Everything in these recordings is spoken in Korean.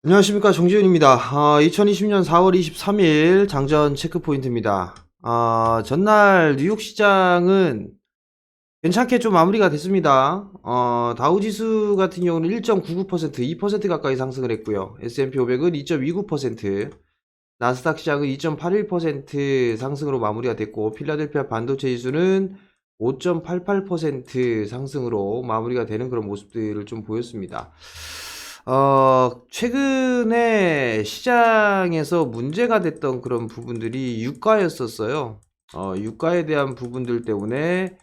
안녕하십니까, 정지훈입니다. 2020년 4월 23일 장전 체크포인트입니다. 전날 뉴욕 시장은 괜찮게 좀 마무리가 됐습니다. 다우지수 같은 경우는 1.99%, 2% 가까이 상승을 했고요. S&P 500은 2.29%, 나스닥 시장은 2.81% 상승으로 마무리가 됐고, 필라델피아 반도체 지수는 5.88% 상승으로 마무리가 되는 그런 모습들을 좀 보였습니다. 최근에 시장에서 문제가 됐던 그런 부분들이 유가였었어요. 유가에 대한 부분들 때문에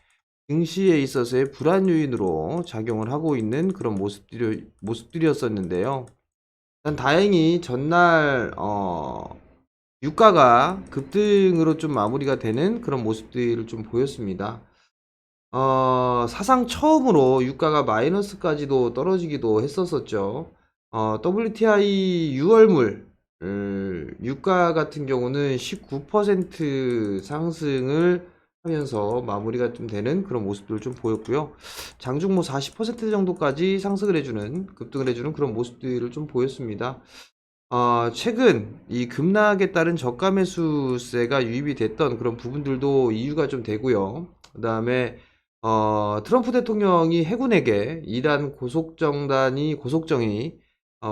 증시에 있어서의 불안 요인으로 작용을 하고 있는 그런 모습들이었었는데요. 일단 다행히 전날, 유가가 급등으로 좀 마무리가 되는 그런 모습들을 좀 보였습니다. 사상 처음으로 유가가 마이너스까지도 떨어지기도 했었었죠. WTI 6월물 유가 같은 경우는 19% 상승을 하면서 마무리가 좀 되는 그런 모습들을 좀 보였고요. 장중 뭐 40% 정도까지 상승을 해주는, 급등을 해주는 그런 모습들을 좀 보였습니다. 최근 이 급락에 따른 저가 매수세가 유입이 됐던 그런 부분들도 이유가 좀 되고요. 그 다음에 트럼프 대통령이 해군에게 이란 고속정이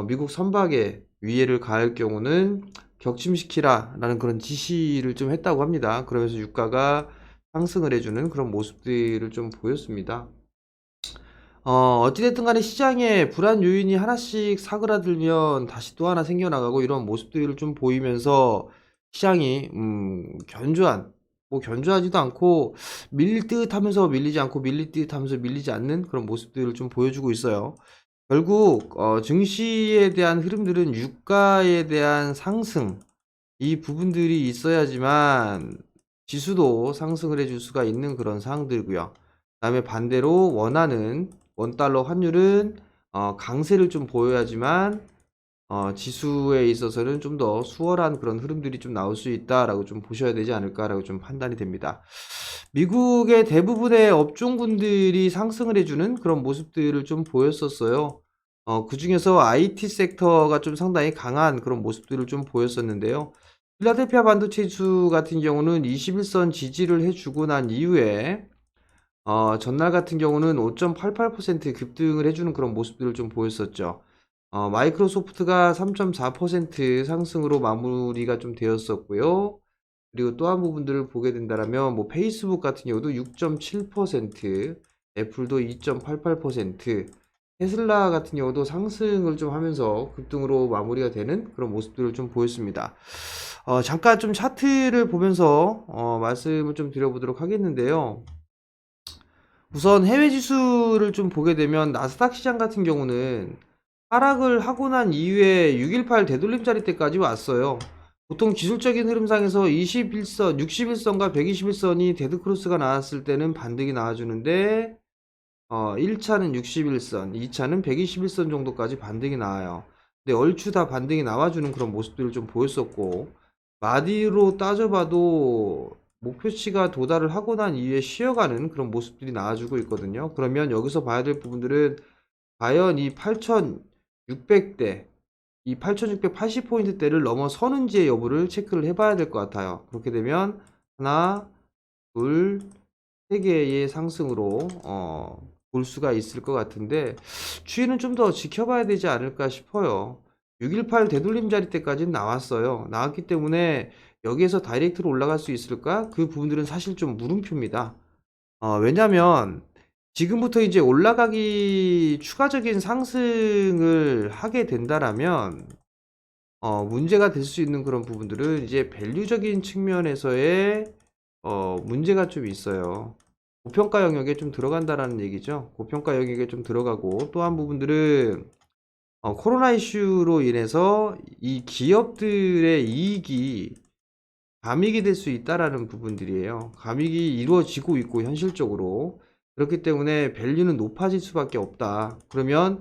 미국 선박에 위해를 가할 경우는 격침시키라 라는 그런 지시를 좀 했다고 합니다. 그러면서 유가가 상승을 해주는 그런 모습들을 좀 보였습니다. 어찌됐든 간에 시장에 불안 요인이 하나씩 사그라들면 다시 또 하나 생겨나가고 이런 모습들을 좀 보이면서 시장이, 뭐 견조하지도 않고 밀릴 듯 하면서 밀리지 않고 밀릴 듯 하면서 밀리지 않는 그런 모습들을 좀 보여주고 있어요. 결국, 증시에 대한 흐름들은 유가에 대한 상승, 이 부분들이 있어야지만 지수도 상승을 해줄 수가 있는 그런 상황들고요. 그다음에 반대로 원하는 원달러 환율은 강세를 좀 보여야지만 지수에 있어서는 좀 더 수월한 그런 흐름들이 좀 나올 수 있다라고 좀 보셔야 되지 않을까라고 좀 판단이 됩니다. 미국의 대부분의 업종군들이 상승을 해주는 그런 모습들을 좀 보였었어요. 그 중에서 IT 섹터가 좀 상당히 강한 그런 모습들을 좀 보였었는데요. 필라델피아 반도체 지수 같은 경우는 21선 지지를 해주고 난 이후에 전날 같은 경우는 5.88% 급등을 해주는 그런 모습들을 좀 보였었죠. 마이크로소프트가 3.4% 상승으로 마무리가 좀 되었었고요. 그리고 또 한 부분들을 보게 된다면 뭐 페이스북 같은 경우도 6.7%, 애플도 2.88%, 테슬라 같은 경우도 상승을 좀 하면서 급등으로 마무리가 되는 그런 모습들을 좀 보였습니다. 잠깐 좀 차트를 보면서 말씀을 좀 드려보도록 하겠는데요. 우선 해외 지수를 좀 보게 되면 나스닥 시장 같은 경우는 하락을 하고 난 이후에 618 되돌림자리 때까지 왔어요. 보통 기술적인 흐름상에서 21선, 61선과 121선이 데드크로스가 나왔을 때는 반등이 나와주는데 1차는 61선, 2차는 121선 정도까지 반등이 나와요. 근데 얼추 다 반등이 나와주는 그런 모습들을 좀 보였었고, 마디로 따져봐도 목표치가 도달을 하고 난 이후에 쉬어가는 그런 모습들이 나와주고 있거든요. 그러면 여기서 봐야 될 부분들은 과연 이 8600대, 이 8680포인트대를 넘어서는지의 여부를 체크를 해봐야 될 것 같아요. 그렇게 되면 하나, 둘, 세 개의 상승으로 볼 수가 있을 것 같은데 추이는 좀 더 지켜봐야 되지 않을까 싶어요. 618 되돌림 자리 때까지는 나왔어요. 나왔기 때문에 여기에서 다이렉트로 올라갈 수 있을까? 그 부분들은 사실 좀 물음표입니다. 왜냐면 지금부터 이제 올라가기 추가적인 상승을 하게 된다라면 문제가 될 수 있는 그런 부분들은 이제 밸류적인 측면에서의 문제가 좀 있어요. 고평가 영역에 좀 들어간다라는 얘기죠. 고평가 영역에 좀 들어가고 또 한 부분들은 코로나 이슈로 인해서 이 기업들의 이익이 감익이 될 수 있다라는 부분들이에요. 감익이 이루어지고 있고 현실적으로 그렇기 때문에 밸류는 높아질 수밖에 없다. 그러면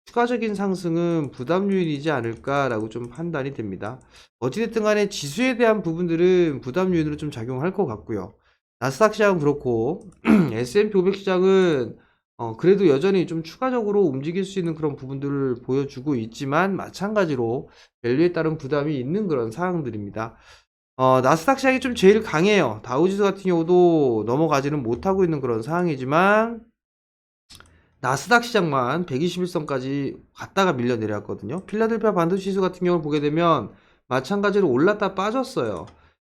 추가적인 상승은 부담 요인이지 않을까라고 좀 판단이 됩니다. 어찌됐든 간에 지수에 대한 부분들은 부담 요인으로 좀 작용할 것 같고요. 나스닥 시장은 그렇고 S&P 500 시장은 그래도 여전히 좀 추가적으로 움직일 수 있는 그런 부분들을 보여주고 있지만 마찬가지로 밸류에 따른 부담이 있는 그런 상황들입니다. 나스닥 시장이 좀 제일 강해요. 다우지수 같은 경우도 넘어가지는 못하고 있는 그런 상황이지만 나스닥 시장만 121선까지 갔다가 밀려 내려왔거든요. 필라델피아 반도체 지수 같은 경우를 보게 되면 마찬가지로 올랐다 빠졌어요.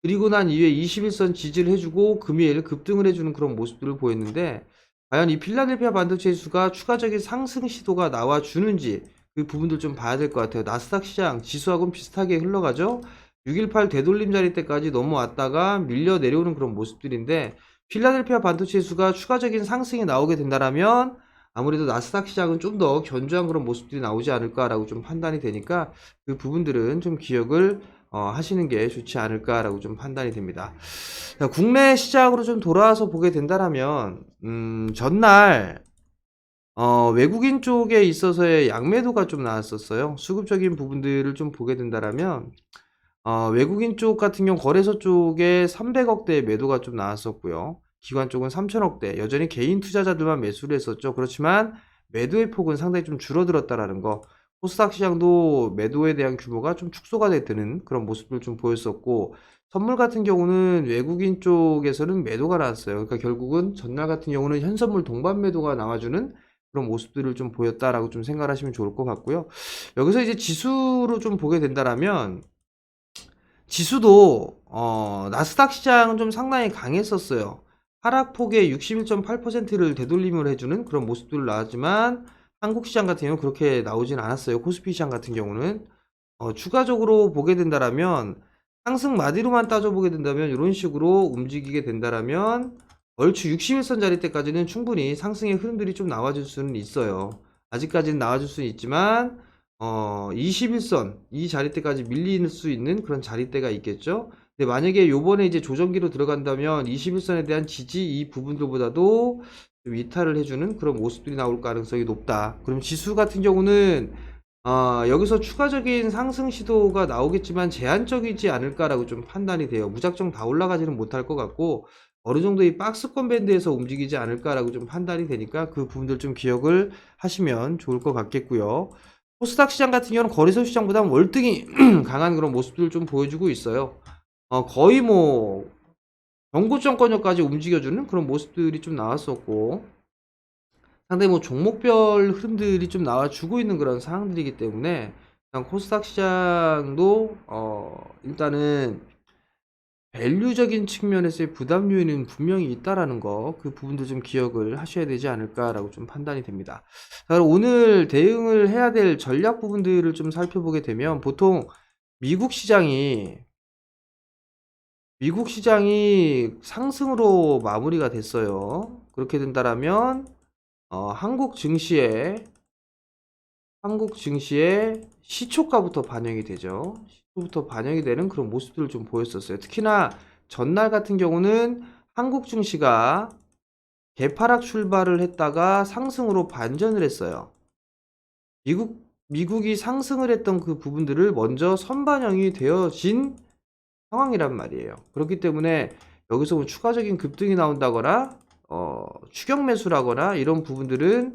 그리고 난 이후에 21선 지지를 해주고 금일 급등을 해주는 그런 모습들을 보였는데 과연 이 필라델피아 반도체 지수가 추가적인 상승 시도가 나와주는지 그 부분들 좀 봐야 될 것 같아요. 나스닥 시장 지수하고는 비슷하게 흘러가죠. 618 되돌림 자리 때까지 넘어왔다가 밀려 내려오는 그런 모습들인데 필라델피아 반도체 지수가 추가적인 상승이 나오게 된다면 아무래도 나스닥 시장은 좀 더 견조한 그런 모습들이 나오지 않을까라고 좀 판단이 되니까 그 부분들은 좀 기억을 하시는 게 좋지 않을까라고 좀 판단이 됩니다. 자, 국내 시장으로 좀 돌아와서 보게 된다면 전날 외국인 쪽에 있어서의 양매도가 좀 나왔었어요. 수급적인 부분들을 좀 보게 된다면 외국인 쪽 같은 경우 거래소 쪽에 300억대 매도가 좀 나왔었고요. 기관 쪽은 3천억대, 여전히 개인 투자자들만 매수를 했었죠. 그렇지만 매도의 폭은 상당히 좀 줄어들었다라는 거. 코스닥 시장도 매도에 대한 규모가 좀 축소가 되는 그런 모습을 좀 보였었고, 선물 같은 경우는 외국인 쪽에서는 매도가 나왔어요. 그러니까 결국은 전날 같은 경우는 현선물 동반 매도가 나와주는 그런 모습들을 좀 보였다라고 좀 생각하시면 좋을 것 같고요. 여기서 이제 지수로 좀 보게 된다면 지수도 나스닥 시장은 좀 상당히 강했었어요. 하락폭의 61.8%를 되돌림을 해주는 그런 모습들을 나왔지만 한국 시장 같은 경우는 그렇게 나오진 않았어요. 코스피 시장 같은 경우는 추가적으로 보게 된다면 상승 마디로만 따져보게 된다면 이런 식으로 움직이게 된다면 얼추 61선 자리 때까지는 충분히 상승의 흐름들이 좀 나와줄 수는 있어요. 아직까지는 나와줄 수는 있지만 21선 이 자리대까지 밀릴 수 있는 그런 자리대가 있겠죠. 근데 만약에 요번에 이제 조정기로 들어간다면 21선에 대한 지지 이 부분들보다도 좀 이탈을 해주는 그런 모습들이 나올 가능성이 높다. 그럼 지수 같은 경우는 여기서 추가적인 상승 시도가 나오겠지만 제한적이지 않을까라고 좀 판단이 돼요. 무작정 다 올라가지는 못할 것 같고 어느 정도 이 박스권 밴드에서 움직이지 않을까라고 좀 판단이 되니까 그 부분들 좀 기억을 하시면 좋을 것 같겠고요. 코스닥 시장 같은 경우는 거래소 시장보다 월등히 강한 그런 모습들을 좀 보여주고 있어요. 거의 뭐 경고정권역까지 움직여주는 그런 모습들이 좀 나왔었고 상당히 뭐 종목별 흐름들이 좀 나와주고 있는 그런 상황들이기 때문에 코스닥 시장도 일단은 밸류적인 측면에서의 부담 요인은 분명히 있다라는 거, 그 부분도 좀 기억을 하셔야 되지 않을까라고 좀 판단이 됩니다. 자, 그럼 오늘 대응을 해야 될 전략 부분들을 좀 살펴보게 되면 보통 미국 시장이 상승으로 마무리가 됐어요. 그렇게 된다면 한국 증시의 시초가부터 반영이 되죠. 시초부터 반영이 되는 그런 모습들을 좀 보였었어요. 특히나 전날 같은 경우는 한국 증시가 개파락 출발을 했다가 상승으로 반전을 했어요. 미국이 상승을 했던 그 부분들을 먼저 선반영이 되어진 상황이란 말이에요. 그렇기 때문에 여기서 뭐 추가적인 급등이 나온다거나 추격 매수라거나 이런 부분들은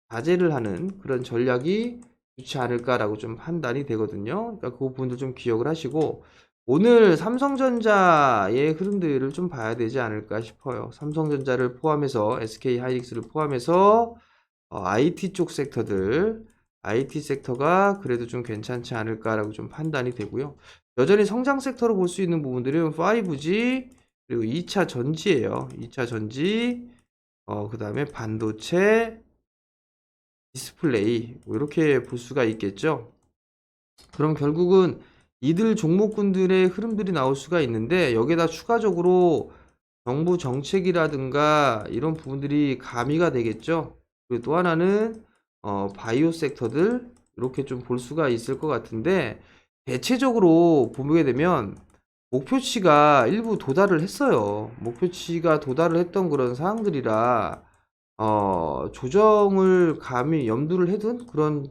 자제를 하는 그런 전략이 좋지 않을까라고 좀 판단이 되거든요. 그러니까 그 부분도 좀 기억을 하시고 오늘 삼성전자의 흐름들을 좀 봐야 되지 않을까 싶어요. 삼성전자를 포함해서 SK 하이닉스를 포함해서 IT 쪽 섹터들, IT 섹터가 그래도 좀 괜찮지 않을까라고 좀 판단이 되고요. 여전히 성장 섹터로 볼 수 있는 부분들은 5G 그리고 2차 전지예요. 2차 전지, 그 다음에 반도체, 디스플레이 뭐 이렇게 볼 수가 있겠죠. 그럼 결국은 이들 종목군들의 흐름들이 나올 수가 있는데 여기에다 추가적으로 정부 정책이라든가 이런 부분들이 가미가 되겠죠. 그리고 또 하나는 바이오 섹터들 이렇게 좀 볼 수가 있을 것 같은데 대체적으로 보게 되면 목표치가 일부 도달을 했어요. 목표치가 도달을 했던 그런 사항들이라 조정을 감히 염두를 해둔 그런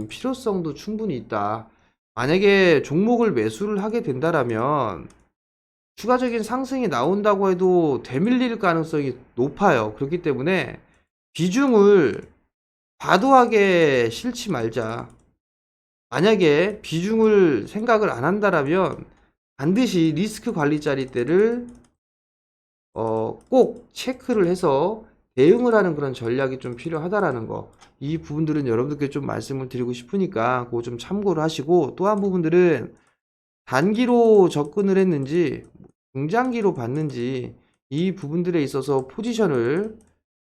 필요성도 충분히 있다. 만약에 종목을 매수를 하게 된다라면 추가적인 상승이 나온다고 해도 되밀릴 가능성이 높아요. 그렇기 때문에 비중을 과도하게 싫지 말자. 만약에 비중을 생각을 안 한다라면 반드시 리스크 관리 자리대를 꼭 체크를 해서 대응을 하는 그런 전략이 좀 필요하다라는 거. 이 부분들은 여러분들께 좀 말씀을 드리고 싶으니까 그거 좀 참고를 하시고, 또 한 부분들은 단기로 접근을 했는지 중장기로 봤는지 이 부분들에 있어서 포지션을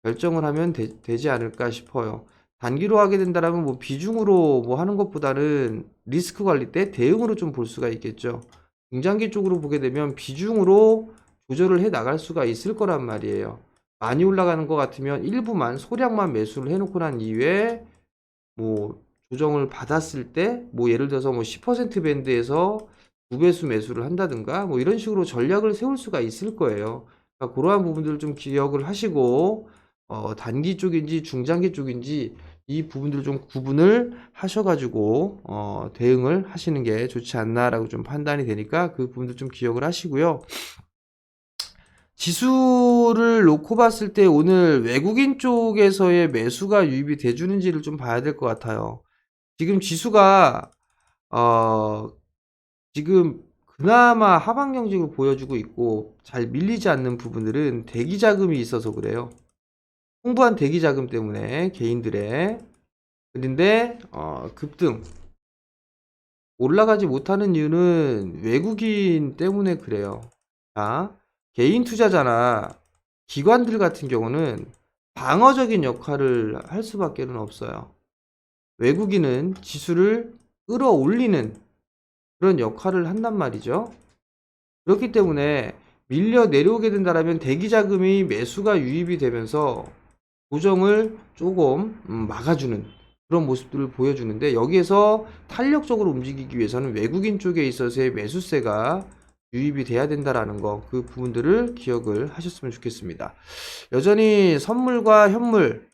결정을 하면 되지 않을까 싶어요. 단기로 하게 된다라면 뭐 비중으로 뭐 하는 것보다는 리스크 관리 때 대응으로 좀 볼 수가 있겠죠. 중장기 쪽으로 보게 되면 비중으로 조절을 해 나갈 수가 있을 거란 말이에요. 많이 올라가는 것 같으면 일부만 소량만 매수를 해놓고 난 이후에 뭐 조정을 받았을 때 뭐 예를 들어서 뭐 10% 밴드에서 2배수 매수를 한다든가 뭐 이런 식으로 전략을 세울 수가 있을 거예요. 그러니까 그러한 부분들을 좀 기억을 하시고 단기 쪽인지 중장기 쪽인지 이 부분들을 좀 구분을 하셔가지고 대응을 하시는 게 좋지 않나라고 좀 판단이 되니까 그 부분들 좀 기억을 하시고요. 지수를 놓고 봤을 때 오늘 외국인 쪽에서의 매수가 유입이 돼주는지를 좀 봐야 될 것 같아요. 지금 지수가 어 지금 그나마 하방 경직을 보여주고 있고 잘 밀리지 않는 부분들은 대기 자금이 있어서 그래요. 풍부한 대기 자금 때문에 개인들의. 그런데 급등 올라가지 못하는 이유는 외국인 때문에 그래요. 자, 개인 투자자나 기관들 같은 경우는 방어적인 역할을 할 수밖에는 없어요. 외국인은 지수를 끌어올리는 그런 역할을 한단 말이죠. 그렇기 때문에 밀려 내려오게 된다라면 대기 자금이 매수가 유입이 되면서 조정을 조금 막아주는 그런 모습들을 보여주는데, 여기에서 탄력적으로 움직이기 위해서는 외국인 쪽에 있어서의 매수세가 유입이 돼야 된다라는 거, 그 부분들을 기억을 하셨으면 좋겠습니다. 여전히 선물과 현물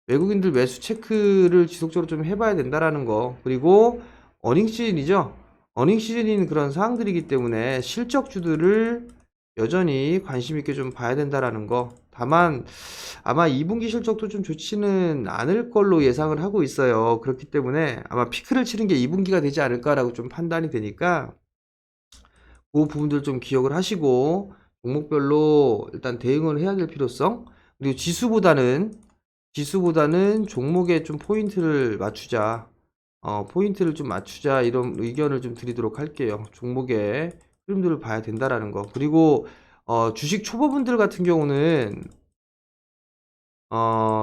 외국인들 매수 체크를 지속적으로 좀 해봐야 된다라는 거, 그리고 어닝 시즌이죠. 어닝 시즌인 그런 상황들이기 때문에 실적주들을 여전히 관심 있게 좀 봐야 된다라는 거. 다만 아마 2분기 실적도 좀 좋지는 않을 걸로 예상을 하고 있어요. 그렇기 때문에 아마 피크를 치는 게 2분기가 되지 않을까라고 좀 판단이 되니까 그 부분들 좀 기억을 하시고 종목별로 일단 대응을 해야 될 필요성, 그리고 지수보다는 종목에 좀 포인트를 맞추자. 포인트를 좀 맞추자, 이런 의견을 좀 드리도록 할게요. 종목의 흐름들을 봐야 된다라는 거. 그리고 주식 초보분들 같은 경우는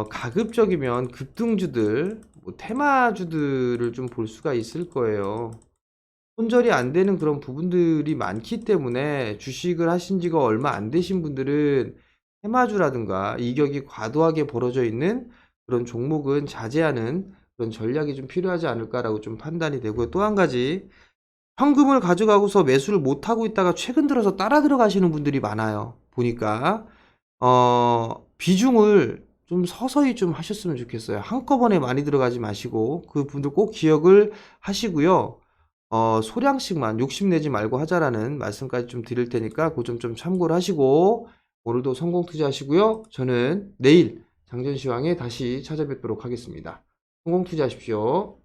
가급적이면 급등주들, 뭐 테마주들을 좀 볼 수가 있을 거예요. 손절이 안 되는 그런 부분들이 많기 때문에 주식을 하신 지가 얼마 안 되신 분들은 테마주라든가 이격이 과도하게 벌어져 있는 그런 종목은 자제하는 그런 전략이 좀 필요하지 않을까라고 좀 판단이 되고요. 또 한 가지, 현금을 가져가고서 매수를 못 하고 있다가 최근 들어서 따라 들어가시는 분들이 많아요. 보니까 비중을 좀 서서히 좀 하셨으면 좋겠어요. 한꺼번에 많이 들어가지 마시고 그 분들 꼭 기억을 하시고요. 소량씩만 욕심내지 말고 하자라는 말씀까지 좀 드릴 테니까 그 점 좀 참고를 하시고 오늘도 성공 투자하시고요. 저는 내일 장전시황에 다시 찾아뵙도록 하겠습니다. 성공 투자하십시오.